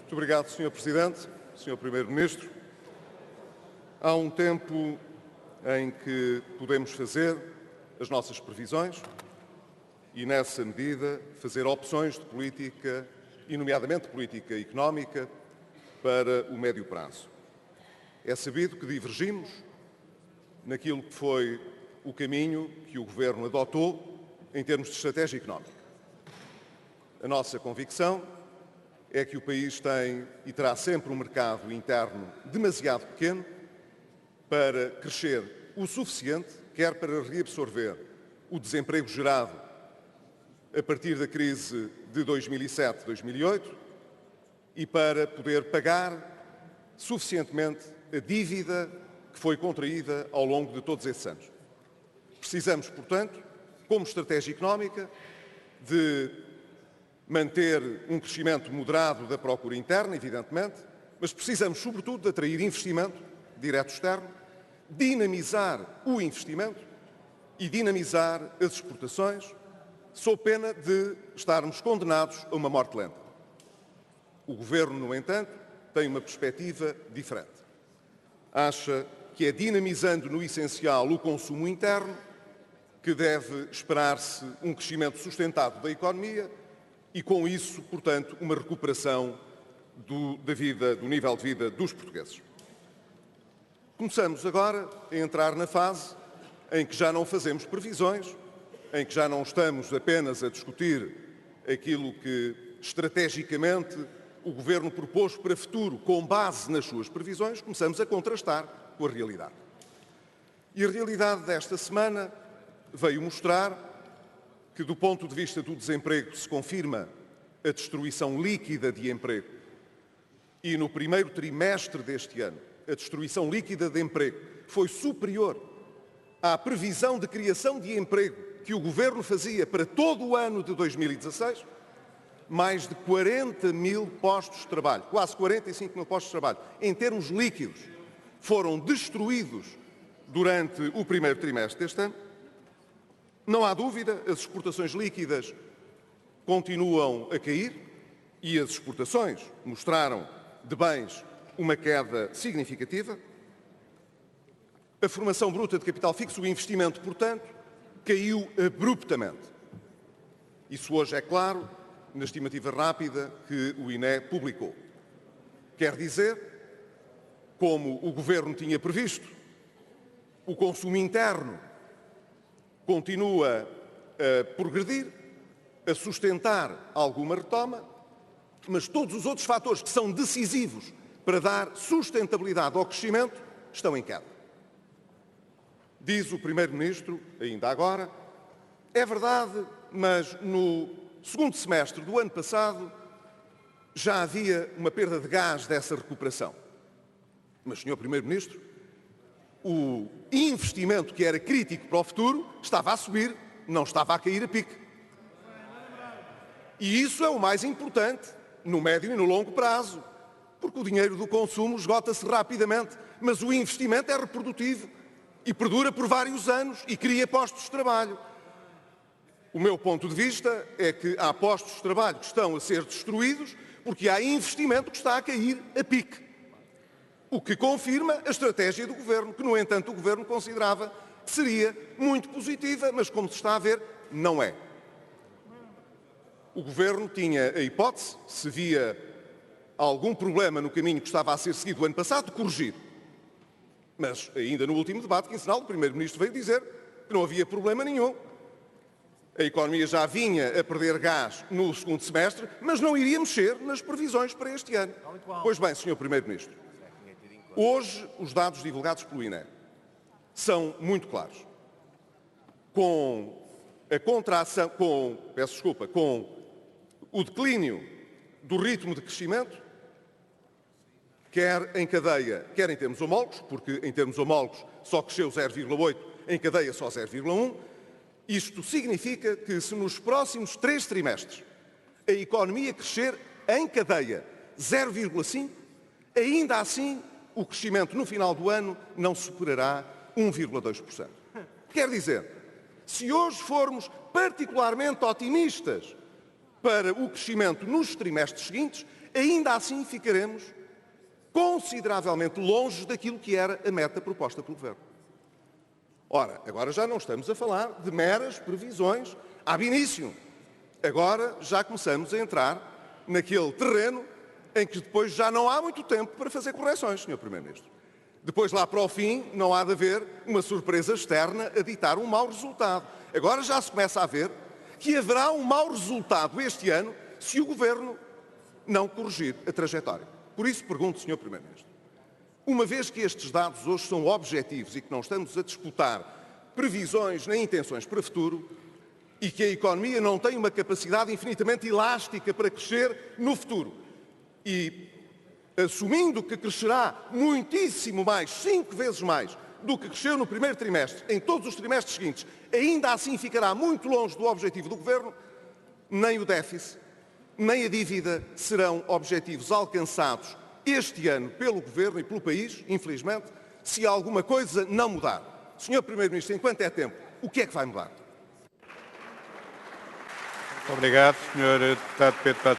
Muito obrigado, Sr. Presidente, Sr. Primeiro-Ministro. Há um tempo em que podemos fazer as nossas previsões e, nessa medida, fazer opções de política, e nomeadamente política económica, para o médio prazo. É sabido que divergimos naquilo que foi o caminho que o Governo adotou em termos de estratégia económica. A nossa convicção é que o país tem e terá sempre um mercado interno demasiado pequeno para crescer o suficiente, quer para reabsorver o desemprego gerado a partir da crise de 2007-2008 e para poder pagar suficientemente a dívida que foi contraída ao longo de todos esses anos. Precisamos, portanto, como estratégia económica, de manter um crescimento moderado da procura interna, evidentemente, mas precisamos, sobretudo, de atrair investimento direto externo, dinamizar o investimento e dinamizar as exportações, sob pena de estarmos condenados a uma morte lenta. O Governo, no entanto, tem uma perspectiva diferente. Acha que é dinamizando no essencial o consumo interno que deve esperar-se um crescimento sustentado da economia e, com isso, portanto, uma recuperação do nível de vida dos portugueses. Começamos agora a entrar na fase em que já não fazemos previsões, em que já não estamos apenas a discutir aquilo que estrategicamente o Governo propôs para o futuro com base nas suas previsões, começamos a contrastar com a realidade. E a realidade desta semana veio mostrar que, do ponto de vista do desemprego, se confirma a destruição líquida de emprego e, no primeiro trimestre deste ano, a destruição líquida de emprego foi superior à previsão de criação de emprego que o Governo fazia para todo o ano de 2016, mais de 40 mil postos de trabalho, quase 45 mil postos de trabalho, em termos líquidos, foram destruídos durante o primeiro trimestre deste ano. Não há dúvida, as exportações líquidas continuam a cair e as exportações mostraram de bens uma queda significativa. A formação bruta de capital fixo, o investimento, portanto, caiu abruptamente. Isso hoje é claro na estimativa rápida que o INE publicou. Quer dizer, como o Governo tinha previsto, o consumo interno continua a progredir, a sustentar alguma retoma, mas todos os outros fatores que são decisivos para dar sustentabilidade ao crescimento estão em queda. Diz o Primeiro-Ministro, ainda agora, é verdade, mas no segundo semestre do ano passado já havia uma perda de gás dessa recuperação. Mas, Sr. Primeiro-Ministro, o investimento que era crítico para o futuro estava a subir, não estava a cair a pique. E isso é o mais importante no médio e no longo prazo, porque o dinheiro do consumo esgota-se rapidamente, mas o investimento é reprodutivo e perdura por vários anos e cria postos de trabalho. O meu ponto de vista é que há postos de trabalho que estão a ser destruídos porque há investimento que está a cair a pique. O que confirma a estratégia do Governo, que, no entanto, o Governo considerava que seria muito positiva, mas, como se está a ver, não é. O Governo tinha a hipótese, se via algum problema no caminho que estava a ser seguido o ano passado, de corrigir. Mas, ainda no último debate quinzenal, o Primeiro-Ministro veio dizer que não havia problema nenhum. A economia já vinha a perder gás no segundo semestre, mas não iria mexer nas previsões para este ano. Pois bem, Sr. Primeiro-Ministro, hoje os dados divulgados pelo INE são muito claros. Com a contração, com o declínio do ritmo de crescimento, quer em cadeia, quer em termos homólogos, porque em termos homólogos só cresceu 0,8, em cadeia só 0,1, isto significa que se nos próximos 3 trimestres a economia crescer em cadeia 0,5, ainda assim o crescimento no final do ano não superará 1,2%. Quer dizer, se hoje formos particularmente otimistas para o crescimento nos trimestres seguintes, ainda assim ficaremos consideravelmente longe daquilo que era a meta proposta pelo Governo. Ora, agora já não estamos a falar de meras previsões ab início. Agora já começamos a entrar naquele terreno em que depois já não há muito tempo para fazer correções, Sr. Primeiro-Ministro. Depois, lá para o fim, não há de haver uma surpresa externa a ditar um mau resultado. Agora já se começa a ver que haverá um mau resultado este ano se o Governo não corrigir a trajetória. Por isso pergunto, Sr. Primeiro-Ministro, uma vez que estes dados hoje são objetivos e que não estamos a disputar previsões nem intenções para o futuro e que a economia não tem uma capacidade infinitamente elástica para crescer no futuro e assumindo que crescerá muitíssimo mais, 5 vezes mais, do que cresceu no primeiro trimestre, em todos os trimestres seguintes, ainda assim ficará muito longe do objetivo do Governo, nem o déficit, nem a dívida serão objetivos alcançados este ano pelo Governo e pelo país, infelizmente, se alguma coisa não mudar. Sr. Primeiro-Ministro, enquanto é tempo, o que é que vai mudar? Obrigado, Sr. Deputado Pedro Passos.